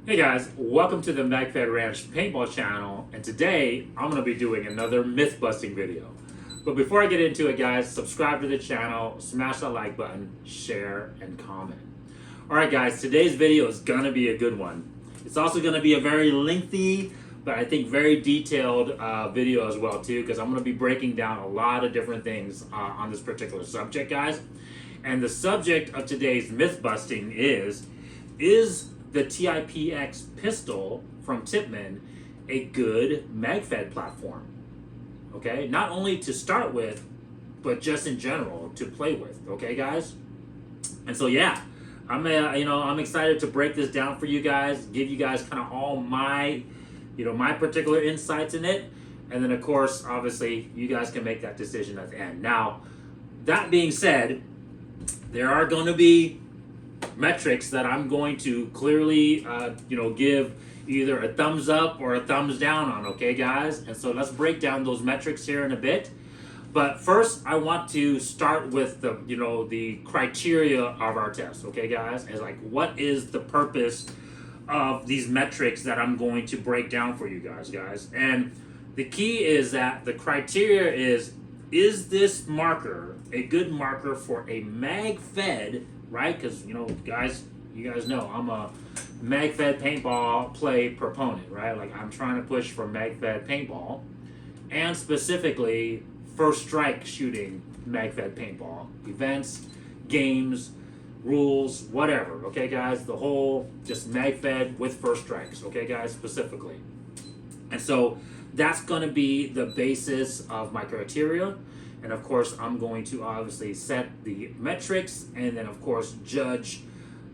Hey guys, welcome to the Magfed Ranch paintball channel, and today I'm going to be doing another myth busting video. But before I get into it guys, subscribe to the channel, smash that like button, share, and comment. Alright guys, today's video is going to be a good one. It's also going to be a very lengthy, but I think very detailed video as well too, because I'm going to be breaking down a lot of different things on this particular subject guys. And the subject of today's myth busting is the TiPX pistol from Tippmann a good Magfed platform? Okay, not only to start with, but just in general to play with. Okay, guys. And so yeah, I'm excited to break this down for you guys, give you guys kind of all my, my particular insights in it, and then of course, obviously, you guys can make that decision at the end. Now, that being said, there are going to be metrics that I'm going to clearly, give either a thumbs up or a thumbs down on, okay, guys? And so let's break down those metrics here in a bit. But first, I want to start with the criteria of our test, okay, guys? As like, what is the purpose of these metrics that I'm going to break down for you guys? And the key is that the criteria is this marker a good marker for a Magfed, right? Because you guys know I'm a Magfed paintball play proponent, right? Like I'm trying to push for Magfed paintball, and specifically first strike shooting Magfed paintball events, games, rules, whatever. Okay, guys, the whole just Magfed with first strikes. Okay, guys, specifically, and so that's going to be the basis of my criteria. And of course, I'm going to obviously set the metrics and then of course judge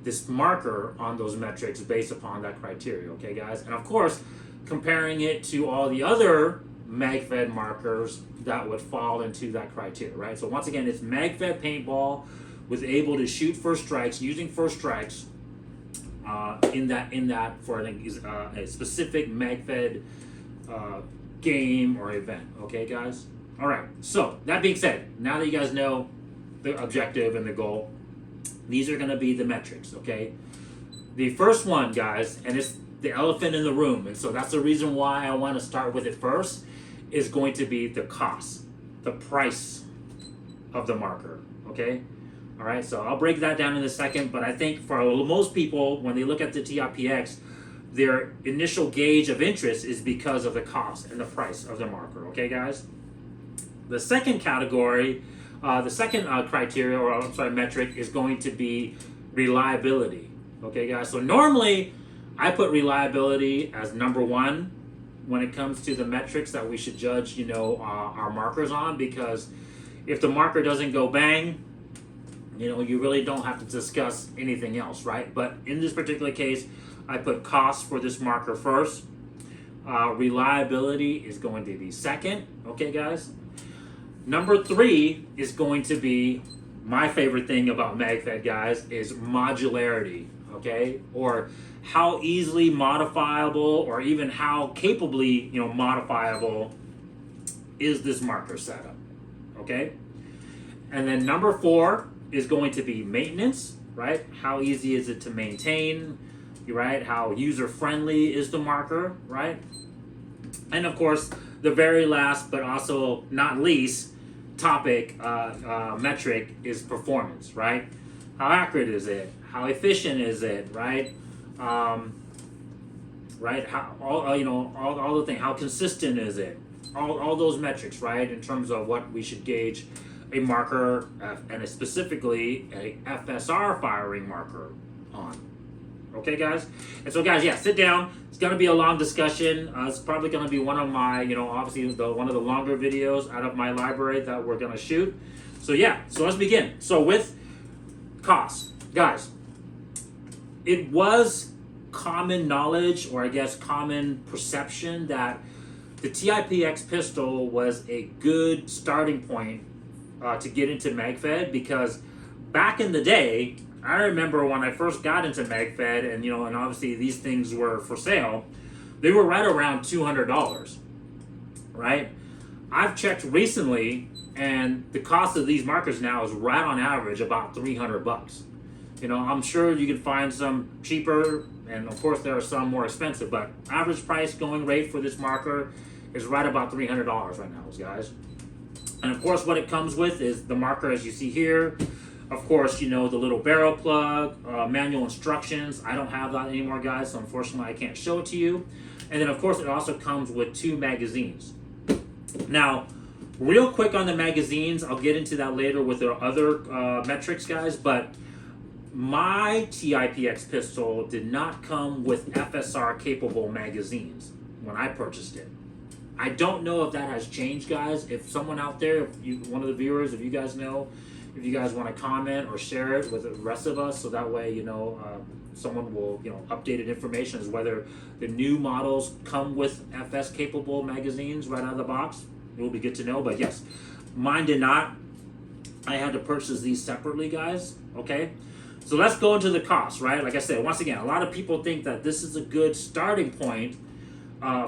this marker on those metrics based upon that criteria, okay guys? And of course, comparing it to all the other Magfed markers that would fall into that criteria, right? So once again, it's Magfed paintball was able to shoot first strikes using first strikes in that for a specific Magfed game or event, okay guys? All right, so that being said, now that you guys know the objective and the goal, these are going to be the metrics, okay? The first one, guys, and it's the elephant in the room, and so that's the reason why I want to start with it first, is going to be the cost, the price of the marker, okay? All right, so I'll break that down in a second, but I think for most people, when they look at the TiPX, their initial gauge of interest is because of the cost and the price of the marker, okay, guys? The second category, the second criteria, or I'm sorry, metric, is going to be reliability. Okay, guys? So normally, I put reliability as number one when it comes to the metrics that we should judge, our markers on, because if the marker doesn't go bang, you really don't have to discuss anything else, right? But in this particular case, I put cost for this marker first. Reliability is going to be second. Okay, guys? Number three is going to be my favorite thing about Magfed, guys, is modularity, okay? Or how easily modifiable or even how capably, modifiable is this marker setup, okay? And then number four is going to be maintenance, right? How easy is it to maintain, right? How user-friendly is the marker, right? And of course, the very last, but also not least, topic metric is performance, right? How accurate is it? How efficient is it, right? Right? How all the things. How consistent is it? All those metrics, right? In terms of what we should gauge a marker and specifically a FSR firing marker on. Okay, guys? And so, guys, yeah, sit down. It's going to be a long discussion. It's probably going to be one of my, obviously one of the longer videos out of my library that we're going to shoot. So, yeah, so let's begin. So, with cost, guys, it was common knowledge, or I guess common perception, that the TiPX pistol was a good starting point to get into Magfed, because back in the day, I remember when I first got into Magfed, and and obviously these things were for sale, they were right around $200, right? I've checked recently, and the cost of these markers now is right on average about $300. I'm sure you can find some cheaper And of course, there are some more expensive, but average price going rate for this marker is right about $300 right now, guys. And of course, what it comes with is the marker, as you see here. Of course, you know, the little barrel plug, manual instructions. I don't have that anymore, guys, so unfortunately I can't show it to you. And then of course it also comes with 2 magazines. Now, real quick on the magazines, I'll get into that later with the other metrics, guys, but my TiPX pistol did not come with FSR capable magazines when I purchased it. I don't know if that has changed, guys. If someone out there, if you, one of the viewers, if you guys know, if you guys want to comment or share it with the rest of us, so that way, you know, someone will, you know, updated information as whether the new models come with FS capable magazines right out of the box. It will be good to know, but yes, mine did not. I had to purchase these separately, guys, okay? So let's go into the cost, right? Like I said, once again, a lot of people think that this is a good starting point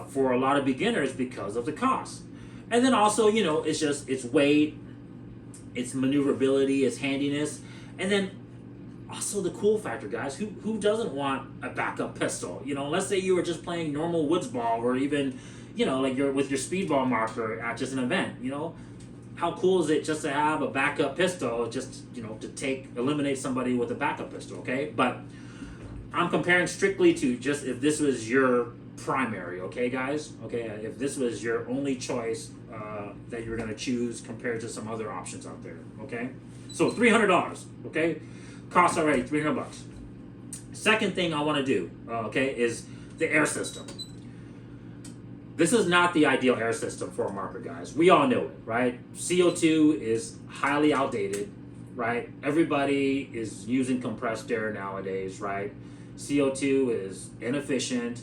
for a lot of beginners because of the cost. And then also, you know, it's just, it's weight, its maneuverability, its handiness, and then also the cool factor, guys. Who doesn't want a backup pistol? You know, let's say you were just playing normal woods ball, or even, you know, like you're with your speedball marker at just an event. You know, how cool is it just to have a backup pistol, just, you know, to eliminate somebody with a backup pistol? Okay, but I'm comparing strictly to just if this was your primary, okay, guys? Okay, if this was your only choice that you're gonna choose compared to some other options out there, okay? So $300, okay? Costs already $300. Second thing I wanna do, okay, is the air system. This is not the ideal air system for a marker, guys. We all know it, right? CO2 is highly outdated, right? Everybody is using compressed air nowadays, right? CO2 is inefficient.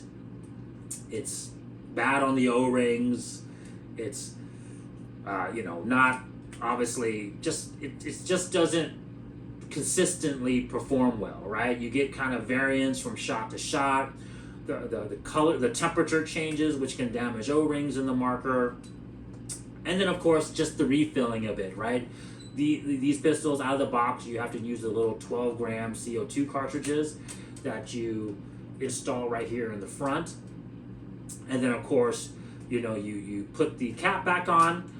It's bad on the O-rings. It's, you know, not obviously just, it just doesn't consistently perform well, right? You get kind of variance from shot to shot. The color, the temperature changes, which can damage O-rings in the marker. And then of course, just the refilling of it, right? These pistols out of the box, you have to use the little 12-gram CO2 cartridges that you install right here in the front. And then of course, you know, you put the cap back on,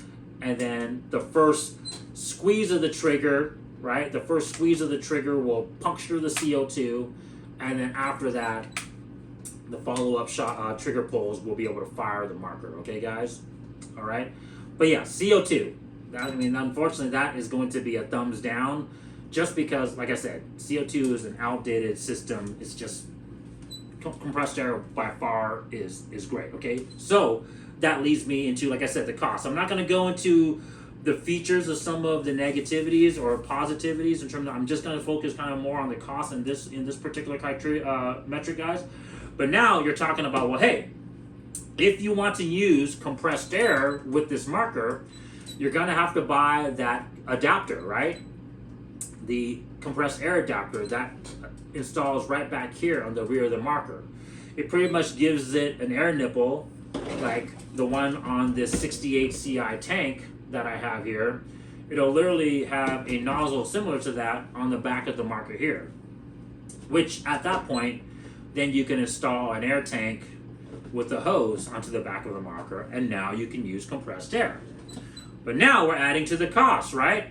and then the first squeeze of the trigger, right? The first squeeze of the trigger will puncture the CO2, and then after that, the follow-up shot trigger pulls will be able to fire the marker, okay, guys? All right? But yeah, CO2. I mean, unfortunately, that is going to be a thumbs down, just because, like I said, CO2 is an outdated system. It's just, compressed air by far is great, okay? So that leads me into, like I said, the cost. I'm not going to go into the features of some of the negativities or positivities in terms of, I'm just going to focus kind of more on the cost in this particular criteria, metric, guys. But now you're talking about, well, hey, if you want to use compressed air with this marker, you're going to have to buy that adapter, right? The compressed air adapter that installs right back here on the rear of the marker. It pretty much gives it an air nipple like the one on this 68 CI tank that I have here. It'll literally have a nozzle similar to that on the back of the marker here, which at that point, then you can install an air tank with a hose onto the back of the marker, and now you can use compressed air. But now we're adding to the cost, right?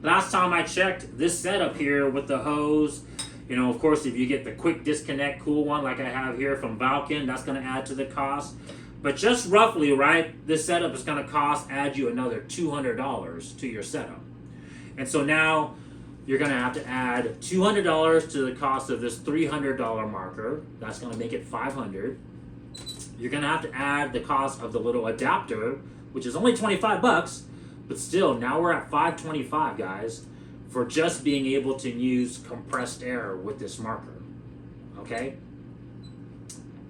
Last time I checked, this setup here with the hose, you know, of course, if you get the quick disconnect cool one like I have here from Valken, that's going to add to the cost. But just roughly, right, this setup is going to add you another $200 to your setup. And so now you're going to have to add $200 to the cost of this $300 marker. That's going to make it $500. You're going to have to add the cost of the little adapter, which is only 25 bucks, but still, now we're at $525, guys, for just being able to use compressed air with this marker, okay?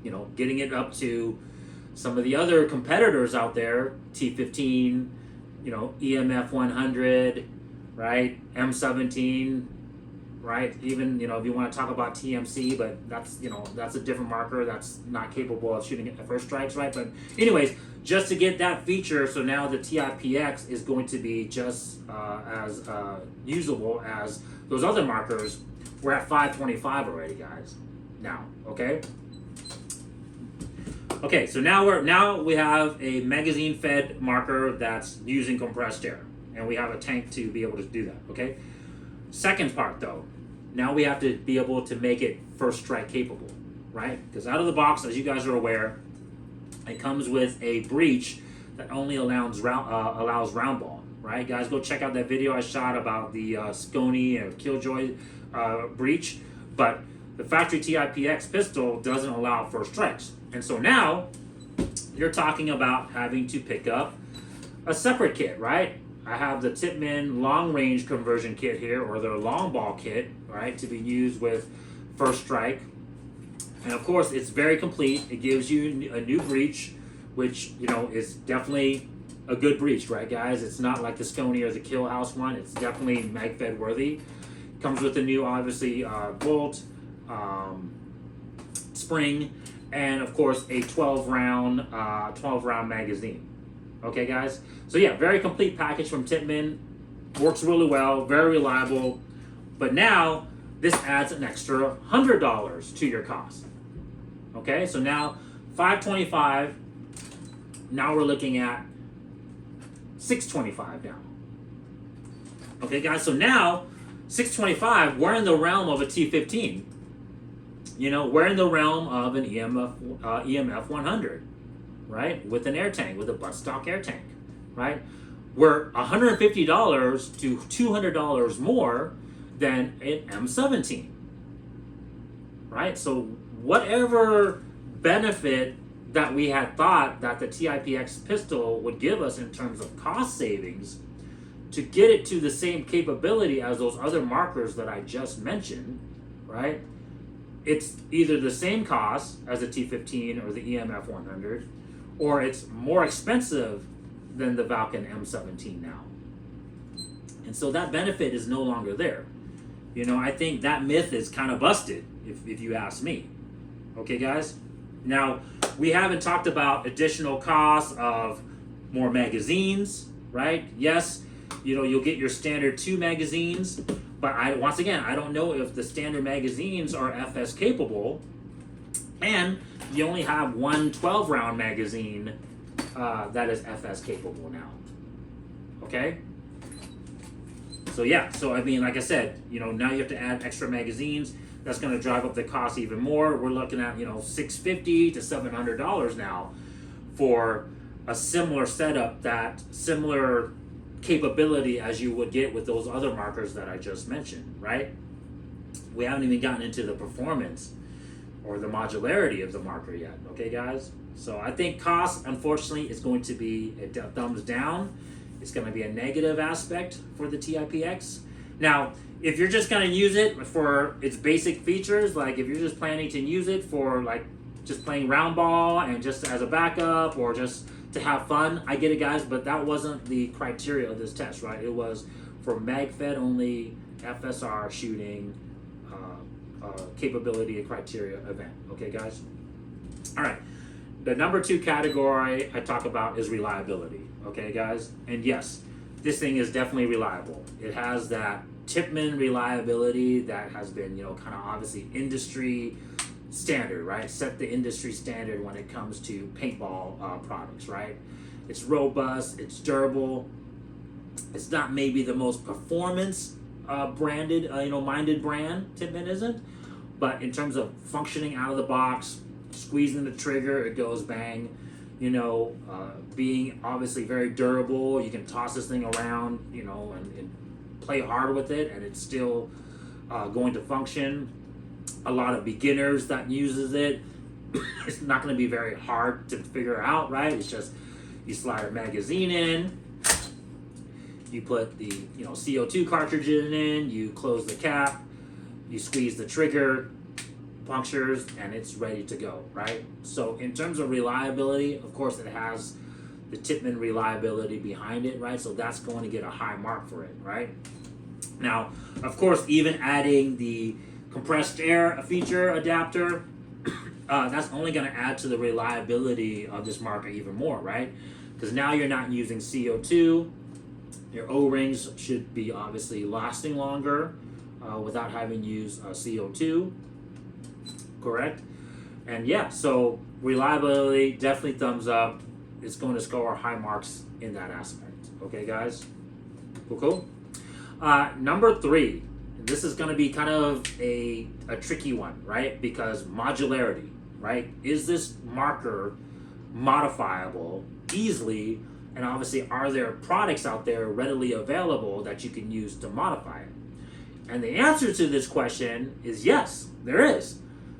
You know, getting it up to some of the other competitors out there, T15, you know, EMF 100, right, M17, right? Even, you know, if you want to talk about TMC, but that's, you know, that's a different marker that's not capable of shooting at first strikes, right? But anyways, just to get that feature, so now the TiPX is going to be just as usable as those other markers. We're at $525 already, guys. now, okay? Okay, so now we have a magazine-fed marker that's using compressed air, and we have a tank to be able to do that, okay? Second part though, now we have to be able to make it first strike capable, right? Because out of the box, as you guys are aware, it comes with a breech that only allows round ball, right? Guys, go check out that video I shot about the Scony or Killjoy breech, but the factory TiPX pistol doesn't allow first strikes. And so now you're talking about having to pick up a separate kit, right? I have the Tippmann long range conversion kit here, or their long ball kit, right, to be used with first strike. And of course, it's very complete. It gives you a new breech, which, you know, is definitely a good breech, right, guys? It's not like the Scony or the Kill House one. It's definitely Magfed worthy. Comes with a new, obviously, bolt, spring, and of course a 12 round magazine. Okay, guys. So yeah, very complete package from Tippmann. Works really well, very reliable. But now this adds an extra $100 to your cost. Okay, so now $525. Now we're looking at $625 now. Okay, guys. So now $625. We're in the realm of a T15. You know, we're in the realm of an EMF 100, right? With an air tank, with a buttstock air tank, right? We're $150 to $200 more than an M17, right? So whatever benefit that we had thought that the TiPX pistol would give us in terms of cost savings, to get it to the same capability as those other markers that I just mentioned, right? It's either the same cost as the T15 or the EMF 100, or it's more expensive than the Valken M17 now. And so that benefit is no longer there. You know, I think that myth is kind of busted, if you ask me. Okay, guys? Now, we haven't talked about additional costs of more magazines, right? Yes, you know, you'll get your standard 2 magazines, but once again, I don't know if the standard magazines are FS capable, and you only have one 12 round magazine that is FS capable now. Okay? So yeah, so I mean, like I said, you know, now you have to add extra magazines. That's going to drive up the cost even more. We're looking at, you know, $650 to $700 now for a similar setup, that similar capability as you would get with those other markers that I just mentioned, right? We haven't even gotten into the performance or the modularity of the marker yet, okay, guys? So I think cost, unfortunately, is going to be a thumbs down. It's going to be a negative aspect for the TiPX. Now, if you're just going to use it for its basic features, like if you're just planning to use it for like just playing round ball and just as a backup or just to have fun, I get it, guys, but that wasn't the criteria of this test, right? It was for Magfed only, FSR shooting, capability and criteria event. Okay, guys? All right. The number 2 category I talk about is reliability. Okay, guys? And yes, this thing is definitely reliable. It has that Tippmann reliability that has been, you know, kind of obviously industry standard, right? Set the industry standard when it comes to paintball products, right? It's robust, it's durable. It's not maybe the most performance branded, you know, minded brand. Tippmann isn't, but in terms of functioning out of the box, squeezing the trigger, it goes bang. You know, being obviously very durable. You can toss this thing around, you know, and play hard with it, and it's still going to function. A lot of beginners that uses it, it's not going to be very hard to figure out, right? It's just you slide a magazine in, you put the, you know, CO2 cartridge in, you close the cap, you squeeze the trigger, punctures, and it's ready to go, right? So in terms of reliability, of course, it has the Tippmann reliability behind it, right? So that's going to get a high mark for it, right? Now, of course, even adding the compressed air feature adapter, that's only going to add to the reliability of this marker even more, right? Because now you're not using CO2. Your O-rings should be obviously lasting longer without having used CO2. correct? And yeah, so reliability, definitely thumbs up. It's going to score high marks in that aspect. Okay, guys? Cool? Number 3. This is going to be kind of a tricky one, right? Because modularity, right? Is this marker modifiable easily? And obviously, are there products out there readily available that you can use to modify it? And the answer to this question is yes, there is.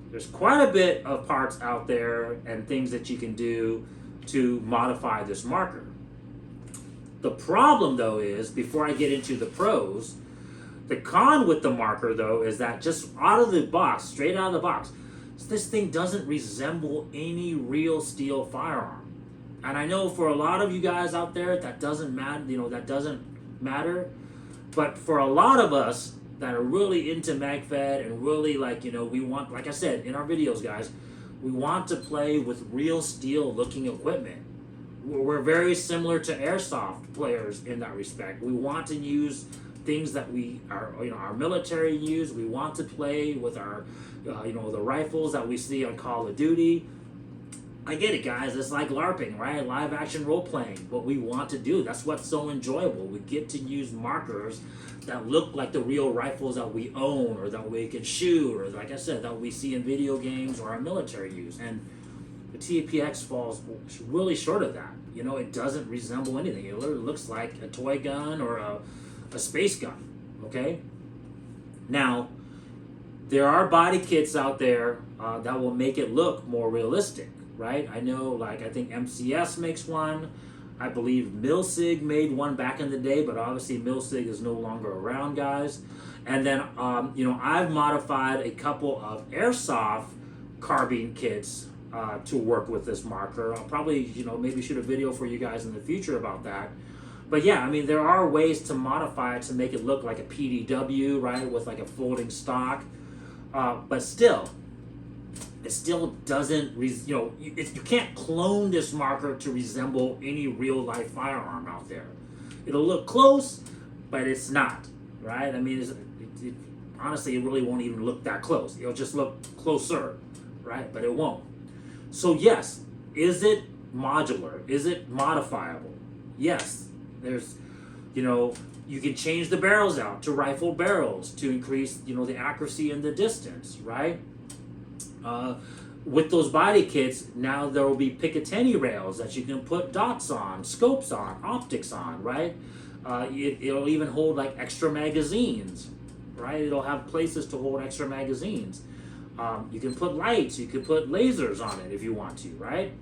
There's quite a bit of parts out there and things that you can do to modify this marker. The problem, though, is, before I get into the pros, the con with the marker, though, is that just out of the box, straight out of the box, this thing doesn't resemble any real steel firearm. And I know for a lot of you guys out there, that doesn't matter, that doesn't matter. But for a lot of us that are really into Magfed and really we want, like I said in our videos, guys, we want to play with real steel looking equipment. We're very similar to airsoft players in that respect. We want to use things that our military use. We want to play with our, the rifles that we see on Call of Duty. I get it, guys. It's like LARPing, right? Live action role playing. What we want to do. That's what's so enjoyable. We get to use markers that look like the real rifles that we own or that we can shoot, or like I said, that we see in video games or our military use. And the TiPX falls really short of that. It doesn't resemble anything. It literally looks like a toy gun or a space gun. Okay? Now, there are body kits out there that will make it look more realistic, right? I know, I think MCS makes one. I believe Milsig made one back in the day, but obviously Milsig is no longer around, guys. And then, I've modified a couple of airsoft carbine kits to work with this marker. I'll probably, maybe shoot a video for you guys in the future about that. But yeah, I mean, there are ways to modify it to make it look like a PDW, right, with like a folding stock. But still, it still doesn't, you can't clone this marker to resemble any real life firearm out there. It'll look close, but it's not, right? I mean, honestly, it really won't even look that close. It'll just look closer, right? But it won't. So yes, is it modular? Is it modifiable? Yes. There's, you can change the barrels out to rifle barrels to increase, the accuracy and the distance, right? With those body kits, now there will be Picatinny rails that you can put dots on, scopes on, optics on, right? It'll even hold like extra magazines, right? It'll have places to hold extra magazines. You can put lights, you can put lasers on it if you want to, right?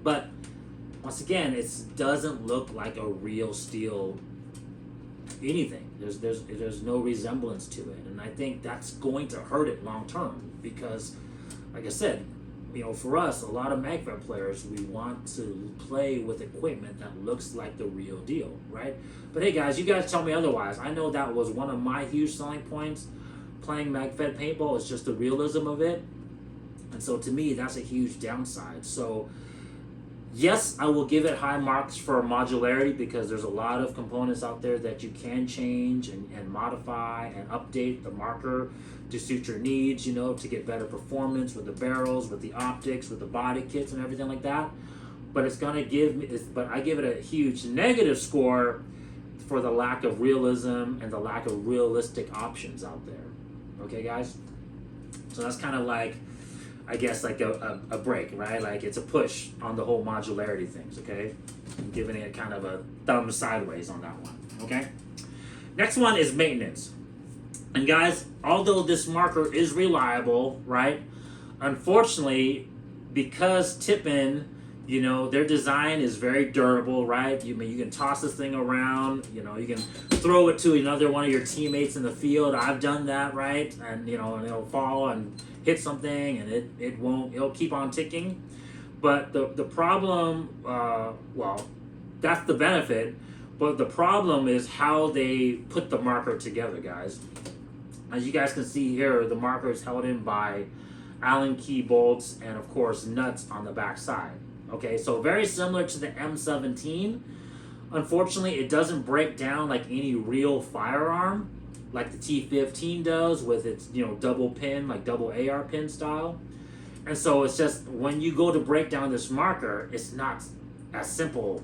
But once again, it doesn't look like a real steel anything. There's no resemblance to it, and I think that's going to hurt it long term because, like I said, for us, a lot of Magfed players, we want to play with equipment that looks like the real deal, right? But hey, guys, you guys tell me otherwise. I know that was one of my huge selling points. Playing Magfed paintball is just the realism of it, and so to me, that's a huge downside. So yes, I will give it high marks for modularity because there's a lot of components out there that you can change and modify and update the marker to suit your needs, to get better performance with the barrels, with the optics, with the body kits and everything like that. But I give it a huge negative score for the lack of realism and the lack of realistic options out there. Okay, guys? So that's kind of like, I guess, like a break, right? Like it's a push on the whole modularity things, okay? I'm giving it kind of a thumb sideways on that one, okay? Next one is maintenance. And guys, although this marker is reliable, right? Unfortunately, because Tippmann, their design is very durable, right? You can toss this thing around, you can throw it to another one of your teammates in the field. I've done that, right? And, and it'll fall and hit something and it'll keep on ticking. But the problem, that's the benefit, but the problem is how they put the marker together, guys. As you guys can see here, the marker is held in by Allen key bolts and of course nuts on the back side. Okay, so very similar to the M17. Unfortunately, it doesn't break down like any real firearm, like the T15 does with its, you know, double pin, like double AR pin style. And so it's just, when you go to break down this marker, it's not as simple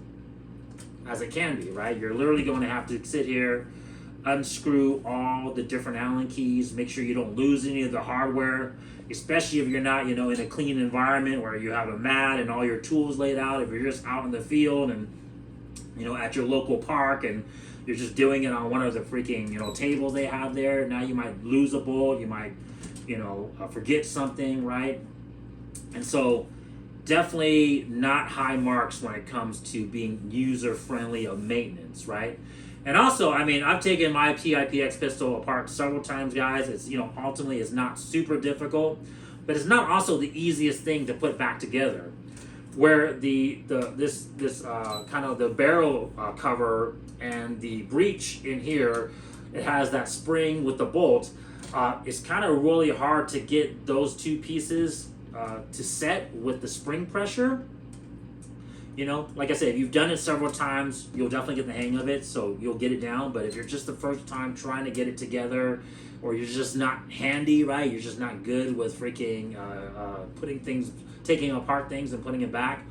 as it can be, right? You're literally going to have to sit here, unscrew all the different Allen keys, make sure you don't lose any of the hardware, especially if you're not, you know, in a clean environment where you have a mat and all your tools laid out. If you're just out in the field and, you know, at your local park and you're just doing it on one of the freaking, you know, tables they have there, now you might lose a bolt, you might, you know, forget something, right? And so definitely not high marks when it comes to being user-friendly of maintenance, right? And also, I mean, I've taken my TiPX pistol apart several times, guys. It's, you know, ultimately it's not super difficult, but it's not also the easiest thing to put back together. Where this kind of the barrel cover and the breech in here, it has that spring with the bolt. It's kind of really hard to get those two pieces to set with the spring pressure. You know, like I said, if you've done it several times, you'll definitely get the hang of it, so you'll get it down. But if you're just the first time trying to get it together, or you're just not handy, right? You're just not good with freaking putting things, taking apart things and putting it back.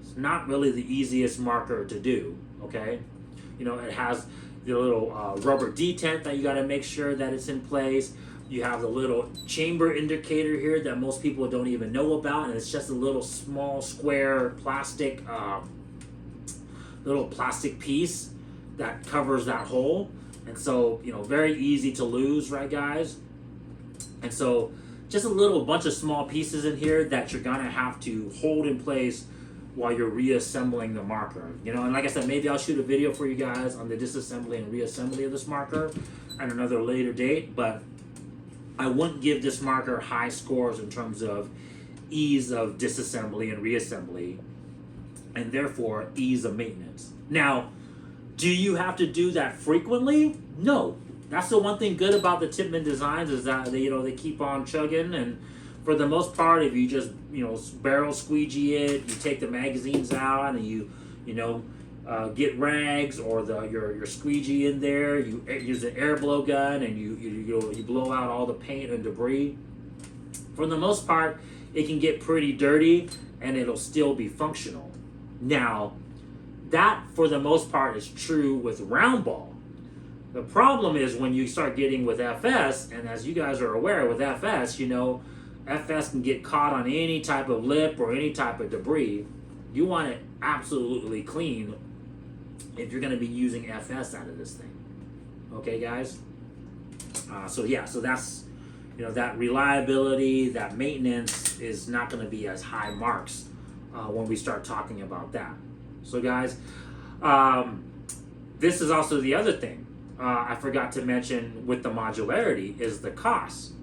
It's not really the easiest marker to do, okay? You know, it has the little rubber detent that you got to make sure that it's in place. You have the little chamber indicator here that most people don't even know about, and it's just a little small square plastic, little plastic piece that covers that hole. And so, you know, very easy to lose, right, guys? And so just a little bunch of small pieces in here that you're gonna have to hold in place while you're reassembling the marker. You know, and like I said, maybe I'll shoot a video for you guys on the disassembly and reassembly of this marker at another later date, but I wouldn't give this marker high scores in terms of ease of disassembly and reassembly, and therefore ease of maintenance. Now, do you have to do that frequently? No. That's the one thing good about the Tippmann designs, is that they, you know, they keep on chugging, and for the most part, if you just, you know, barrel squeegee it, you take the magazines out and you know, get rags or your squeegee in there, you use an air blow gun and you blow out all the paint and debris. For the most part, it can get pretty dirty and it'll still be functional. Now, that for the most part is true with round ball. The problem is when you start getting with FS, and as you guys are aware with FS, you know, FS can get caught on any type of lip or any type of debris. You want it absolutely clean if you're going to be using FS out of this thing. Okay, guys? So yeah, so that's, you know, that reliability, that maintenance is not going to be as high marks when we start talking about that. So guys, this is also the other thing I forgot to mention with the modularity is the cost.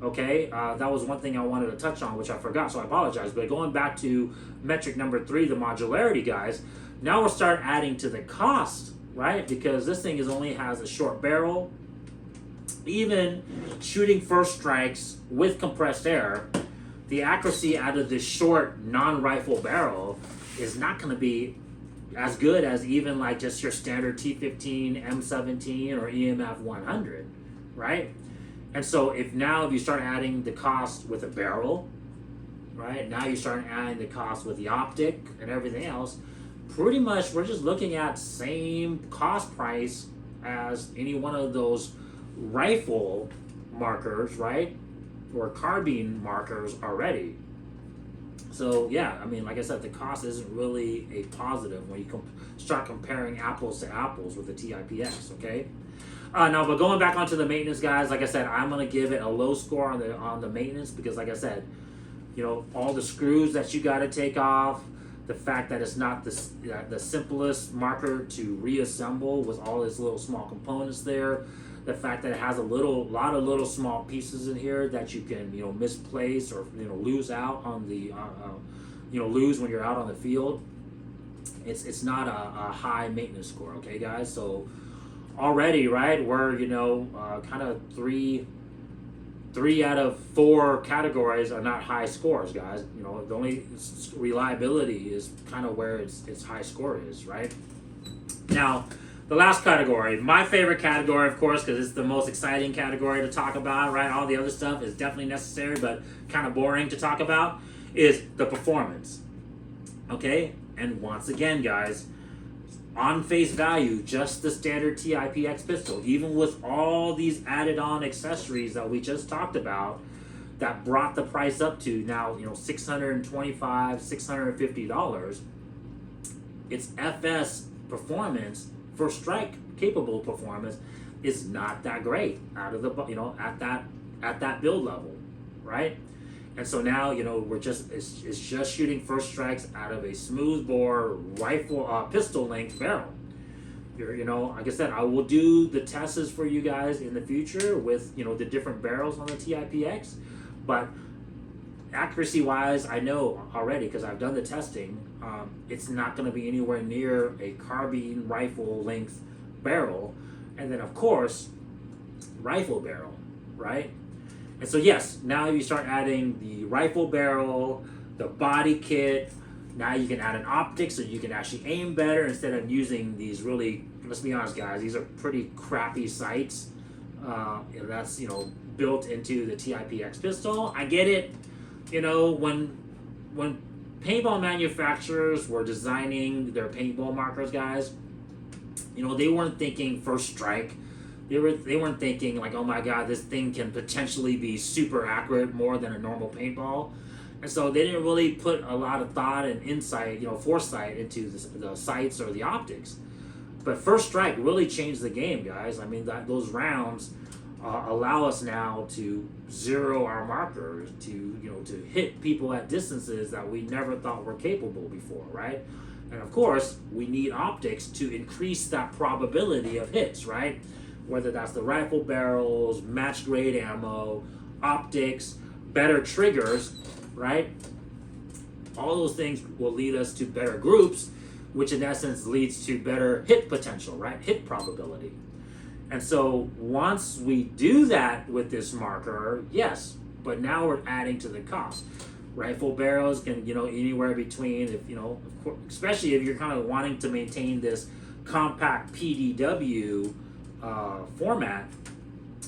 Okay, that was one thing I wanted to touch on, which I forgot, so I apologize. But going back to metric number 3, the modularity, guys, now we'll start adding to the cost, right? Because this thing only has a short barrel. Even shooting first strikes with compressed air, the accuracy out of this short non-rifle barrel is not going to be as good as even like just your standard T15, M17, or EMF 100, right? And so if you start adding the cost with a barrel, right? Now you start adding the cost with the optic and everything else. Pretty much we're just looking at same cost price as any one of those rifle markers, right? Or carbine markers already. So yeah, I mean, like I said, the cost isn't really a positive when you start comparing apples to apples with the TiPX, okay? Now, but going back onto the maintenance, guys, like I said, I'm gonna give it a low score on the maintenance because, like I said, you know, all the screws that you got to take off, the fact that it's not the simplest marker to reassemble with all its little small components there, the fact that it has a lot of little small pieces in here that you can, you know, misplace or, you know, lose out on the lose when you're out on the field. It's not a high maintenance score, okay, guys? So already, right, we're, you know, kind of three out of 4 categories are not high scores, guys. You know, the only reliability is kind of where its high score is, right? Now, the last category, my favorite category, of course, because it's the most exciting category to talk about, right? All the other stuff is definitely necessary, but kind of boring to talk about, is the performance. Okay? And once again, guys, on face value, just the standard TiPX pistol, even with all these added on accessories that we just talked about, that brought the price up to now, $625, $650, its FS performance, first strike capable performance, is not that great out of the, at that build level, right? And so now, it's just shooting first strikes out of a smooth bore rifle, pistol length barrel. Like I said, I will do the tests for you guys in the future with, the different barrels on the TiPX, but accuracy wise, I know already because I've done the testing, it's not going to be anywhere near a carbine rifle length barrel. And then of course, rifle barrel, right? And so yes, now you start adding the rifle barrel, the body kit. Now you can add an optic so you can actually aim better instead of using these really, let's be honest guys, these are pretty crappy sights. That's, built into the TiPX pistol. I get it. When paintball manufacturers were designing their paintball markers, guys, they weren't thinking first strike. They weren't thinking like, oh my god, this thing can potentially be super accurate more than a normal paintball. And so they didn't really put a lot of thought and insight, foresight into the sights or the optics. But first strike really changed the game, guys. I mean, those rounds allow us now to zero our markers, to hit people at distances that we never thought were capable before, right? And of course, we need optics to increase that probability of hits, right? Whether that's the rifle barrels, match grade ammo, optics, better triggers, right? All those things will lead us to better groups, which in essence leads to better hit potential, right? Hit probability. And so once we do that with this marker, yes, but now we're adding to the cost. Rifle barrels can, anywhere between, especially if you're kind of wanting to maintain this compact PDW format,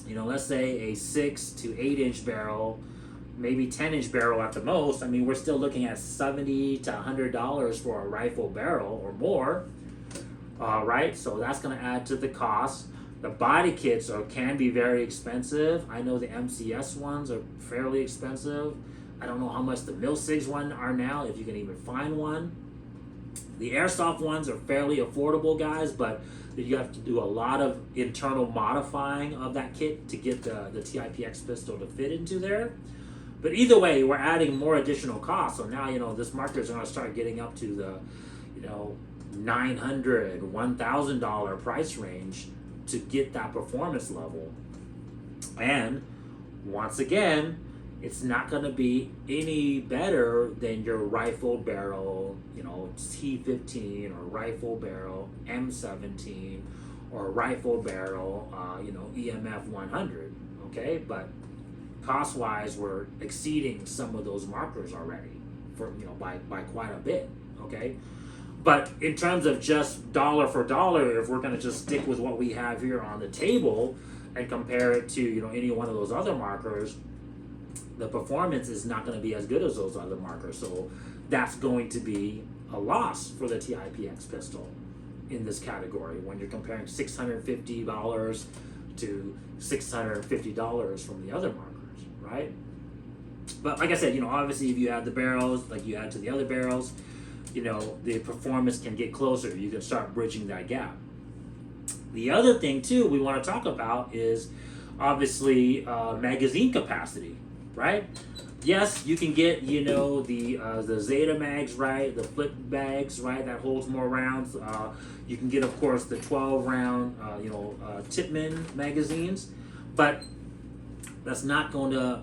let's say a 6 to 8 inch barrel, maybe 10 inch barrel at the most. I mean, we're still looking at $70 to $100 for a rifle barrel or more, right? So that's going to add to the cost. The body kits can be very expensive. I know the MCS ones are fairly expensive. I don't know how much the Mil-Sigs one are now, if you can even find one. The airsoft ones are fairly affordable, guys, but you have to do a lot of internal modifying of that kit to get the TiPX pistol to fit into there. But either way, we're adding more additional costs. So now, this marker is going to start getting up to the, $900, $1,000 price range to get that performance level. And once again, it's not going to be any better than your rifle barrel, T15 or rifle barrel M17 or rifle barrel, EMF 100. Okay, but cost-wise, we're exceeding some of those markers already for by quite a bit. Okay. But in terms of just dollar for dollar, if we're going to just stick with what we have here on the table and compare it to any one of those other markers, the performance is not going to be as good as those other markers. So that's going to be a loss for the TiPX pistol in this category when you're comparing $650 to $650 from the other markers, right? But like I said, obviously if you add the barrels like you add to the other barrels, the performance can get closer. You can start bridging that gap. The other thing too we want to talk about is obviously magazine capacity, right? Yes, you can get the Zeta mags, right? The flip bags, right? That holds more rounds. You can get, of course, the 12 round Tippmann magazines, but that's not going to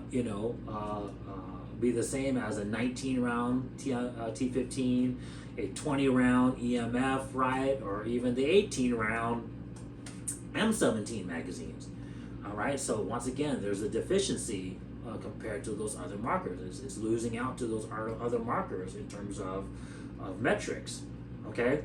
be the same as a 19 round T15, a 20 round EMF, right? Or even the 18 round M17 magazines. All right, so once again, there's a deficiency compared to those other markers. It's losing out to those other markers in terms of metrics, okay?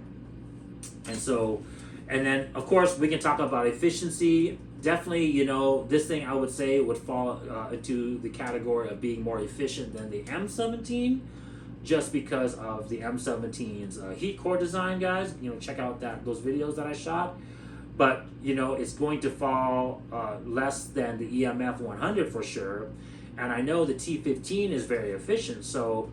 And so And then, of course, we can talk about efficiency. Definitely, you know, this thing I would say would fall into the category of being more efficient than the M17, just because of the M17's heat core design, guys. You know, check out those videos that I shot. But, you know, it's going to fall less than the EMF 100 for sure. And I know the T15 is very efficient, so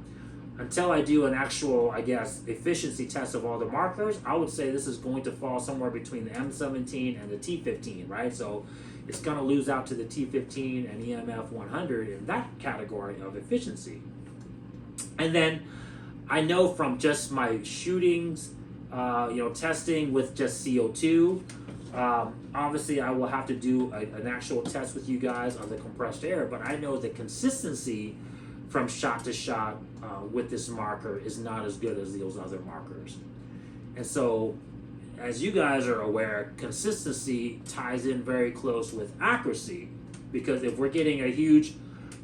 until I do an actual, I guess, efficiency test of all the markers, I would say this is going to fall somewhere between the M17 and the T15, right? So it's going to lose out to the T15 and EMF 100 in that category of efficiency. And then I know from just my shootings, you know, testing with just CO2, obviously I will have to do an actual test with you guys on the compressed air, but I know the consistency from shot to shot with this marker is not as good as those other markers. And so, as you guys are aware, consistency ties in very close with accuracy, because if we're getting a huge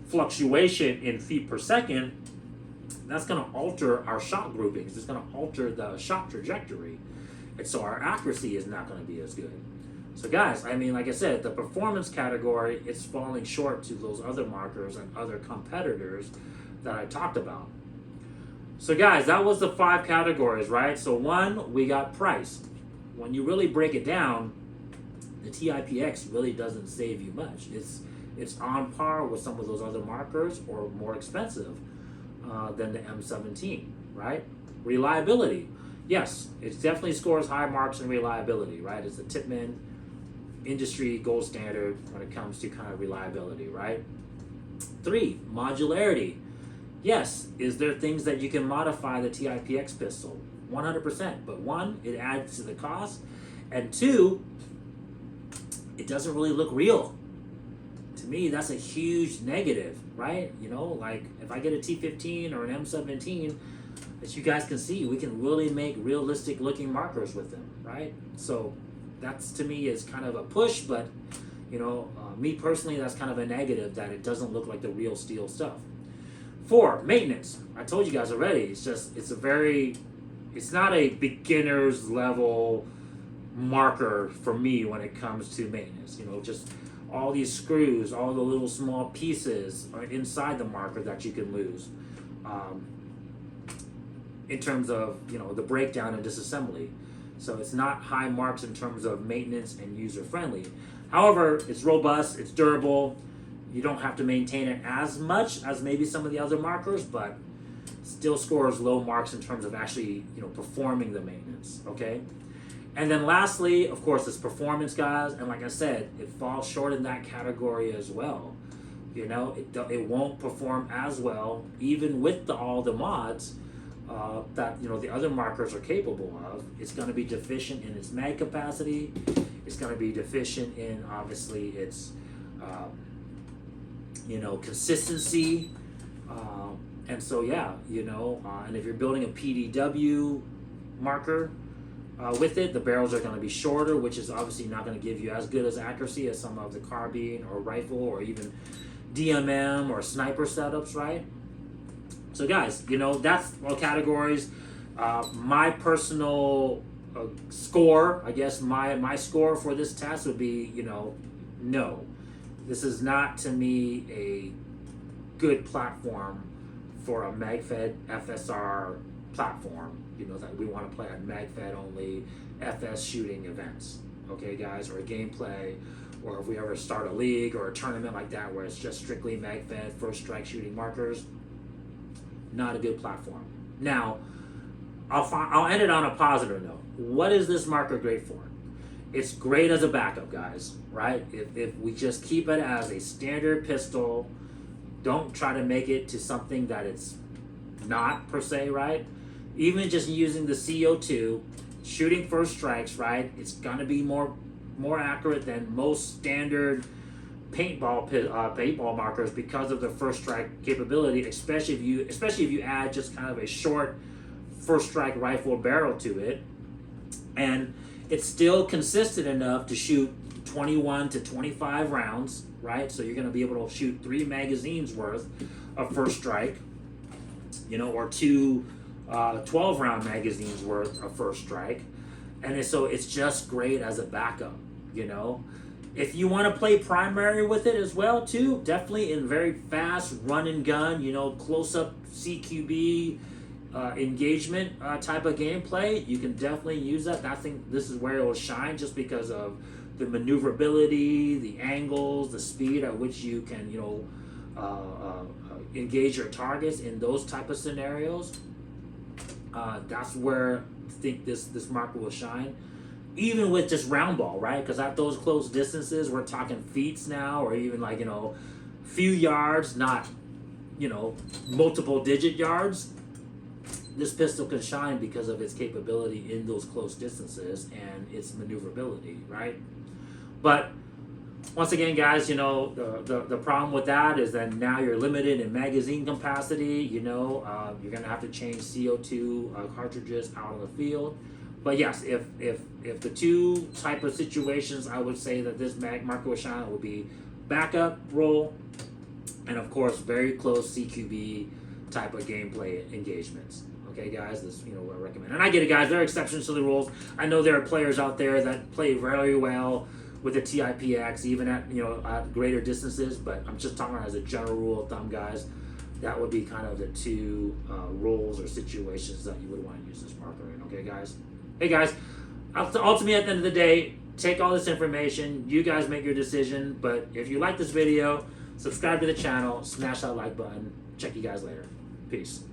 fluctuation in feet per second, that's going to alter our shot groupings. It's going to alter the shot trajectory. And so our accuracy is not going to be as good. So guys, I mean, like I said, the performance category, it's falling short to those other markers and other competitors that I talked about. So guys, that was the 5 categories, right? So 1, we got price. When you really break it down, the TiPX really doesn't save you much. It's on par with some of those other markers, or more expensive than the M17, right? Reliability. Yes, it definitely scores high marks in reliability, right? It's the Tippmann industry gold standard when it comes to kind of reliability, right? 3, modularity. Yes, is there things that you can modify the TiPX pistol? 100%, but 1, it adds to the cost, and 2, it doesn't really look real. To me, that's a huge negative, right? You know, like if I get a T15 or an M17, as you guys can see, we can really make realistic looking markers with them, right? So that's, to me, is kind of a push, but you know, me personally, that's kind of a negative, that it doesn't look like the real steel stuff. 4, maintenance. I told you guys already, it's not a beginner's level marker for me when it comes to maintenance. You know, just all these screws, all the little small pieces are inside the marker that you can lose. In terms of, you know, the breakdown and disassembly. So it's not high marks in terms of maintenance and user friendly. However, it's robust, it's durable. You don't have to maintain it as much as maybe some of the other markers, but still scores low marks in terms of actually, you know, performing the maintenance, okay? And then lastly, of course, is performance, guys. And like I said, it falls short in that category as well. You know, it won't perform as well, even with all the mods that, you know, the other markers are capable of. It's going to be deficient in its mag capacity. It's going to be deficient in, obviously, its you know, consistency. And so, yeah, you know, and if you're building a PDW marker with it, the barrels are going to be shorter, which is obviously not going to give you as good as accuracy as some of the carbine or rifle or even DMM or sniper setups, right? So guys, you know, that's all categories. My personal score, I guess my score for this test would be, you know, no. This is not, to me, a good platform for a Magfed FSR platform. You know, that we want to play at Magfed only FS shooting events. Okay, guys, or a gameplay, or if we ever start a league or a tournament like that where it's just strictly Magfed first strike shooting markers, not a good platform. Now, I'll end it on a positive note. What is this marker great for? It's great as a backup, guys, right? If we just keep it as a standard pistol, don't try to make it to something that it's not per se, right? Even just using the CO2, shooting first strikes, right? It's gonna be more accurate than most standard paintball markers because of the first strike capability, especially if you add just kind of a short first strike rifle barrel to it, and it's still consistent enough to shoot 21 to 25 rounds, right? So you're going to be able to shoot 3 magazines worth of first strike, you know, or 2 12-round magazines worth of first strike. and so it's just great as a backup, you know. If you want to play primary with it as well too, definitely in very fast run and gun, you know, close-up CQB engagement type of gameplay, you can definitely use that. I think this is where it will shine, just because of the maneuverability, the angles, the speed at which you can, you know, engage your targets in those type of scenarios. That's where I think this marker will shine. Even with just round ball, right? Because at those close distances, we're talking feet now, or even like, you know, few yards, not, you know, multiple digit yards. This pistol can shine because of its capability in those close distances and its maneuverability, right? But once again, guys, you know, the problem with that is that now you're limited in magazine capacity. You know, you're gonna have to change CO2 cartridges out on the field. But yes, if the two type of situations, I would say that this marker will shine will be backup roll, and of course very close CQB type of gameplay engagements. Okay, guys, this, you know, what I recommend. And I get it, guys. There are exceptions to the rules. I know there are players out there that play very well with the TiPX, even at, you know, at greater distances. But I'm just talking as a general rule of thumb, guys. That would be kind of the two roles or situations that you would want to use this marker in. Okay, guys. Hey guys, ultimately at the end of the day, take all this information, you guys make your decision, but if you like this video, subscribe to the channel, smash that like button. Check you guys later. Peace.